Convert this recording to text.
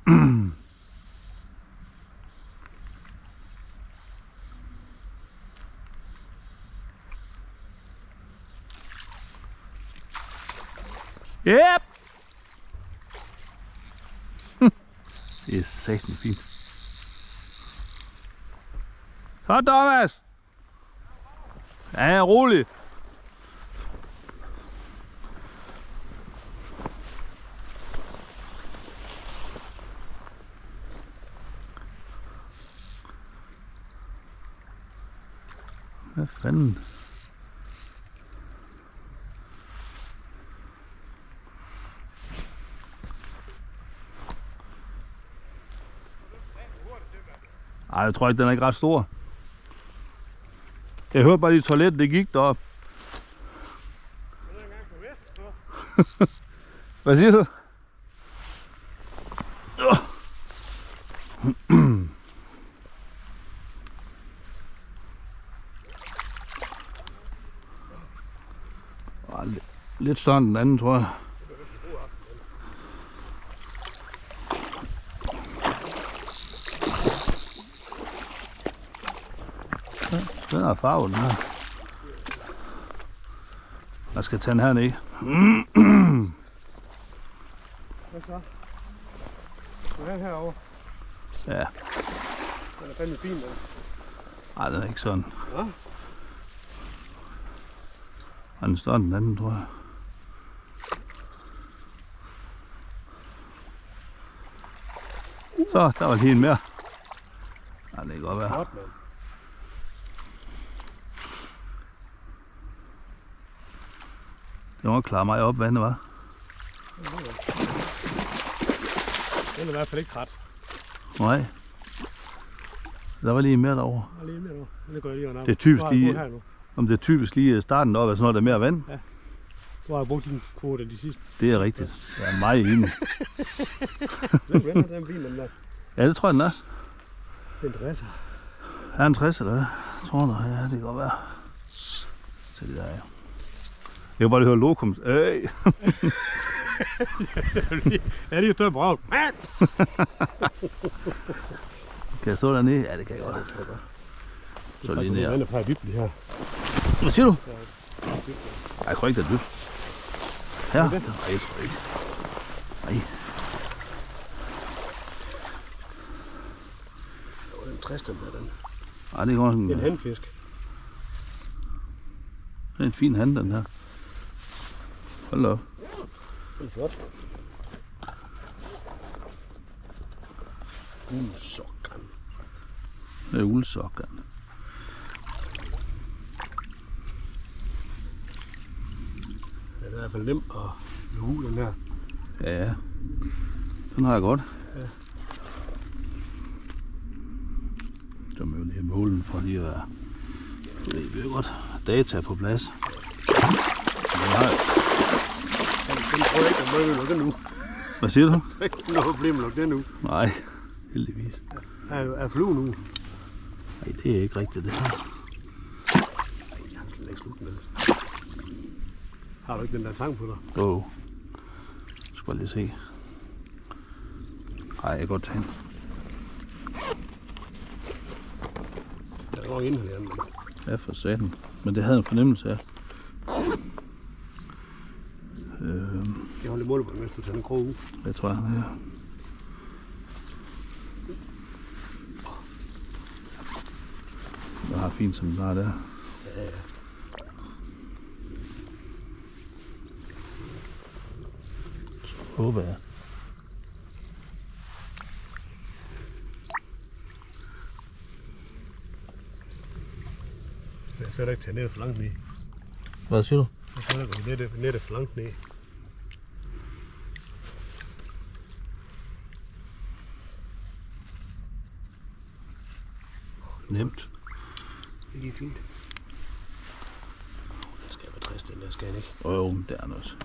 Yep! Det er satans fint. Så Thomas! Ja, rolig. Hvad fanden? Ej, jeg tror ikke, den er ikke ret stor. Jeg hørte bare i toilettet, det gik derop. Hvad siger du? Lidt større end den anden, tror jeg. Den er farvet, den her. Jeg skal tage den herned. Hvad så? Den er herovre. Ja. Den er fandme fin, den. Ej, den er ikke sådan. Ja? Den er større end den anden, tror jeg. Så, der var lige en mere. Ja, det kan godt være. Flot, mand. Det må klare mig op, vandet var. Den er i hvert fald ikke træt. Nej. Der var lige mere derovre. Der er lige mere nu. Det går jeg lige Det er typisk lige, her nu. om det er typisk lige starten op, altså når der er mere vand. Ja. Du har brugt din kvote de sidste. Det er rigtigt. Jeg er meget enig. Den vender, den fin, den der. Ja, det tror jeg, den er. Den dresser. Er en 60 eller hvad? Jeg tror du, ja, det kan godt være. Så det der, ja. Jeg kan bare lige høre lokum. Ja, det er større brag. Kan jeg stå dernede? Ja, det kan jeg godt. Så lige ned. Den er bare dybt her. Hvad siger du? Ej, jeg tror ikke, det er dybt. Her? Nej, jeg tror ikke. Nej. Det var en 60, den der, den. Nej, det går sådan. En handfisk. Det er en fin hand, den her. Hold da op. Den er flot. Uldsokkeren. Det er uldsokkeren. Den er i hvert fald nem at luge, den her. Ja, ja. Den har jeg godt. Ja. Så må jeg jo lige måle den for lige at være. Det er godt. Data på plads. Den tror jeg ikke, at jeg må lukke den nu. Hvad siger du? Der er ikke noget problem at lukke den nu. Nej, heldigvis. Er flue nu? Nej, det er ikke rigtigt det her. Jeg kan ikke slutte den. Har du ikke den der tang på dig? Jo. Skal jeg lige se. Nej, jeg kan godt tage den. Der går indhalere den. Ja, for satan. Men det havde en fornemmelse af. Jeg holder mål på den, hvis du tager den grå ud. Jeg tror, ja. Jeg har fint som den var der. Ja. Så håber jeg. Jeg skal ikke tage ned for langt ned. Hvad siger du? Jeg skal ikke gå ned for langt ned. Nemt. Det gik fint. Den skal være 60, den der skal den ikke. Jo, det er noget.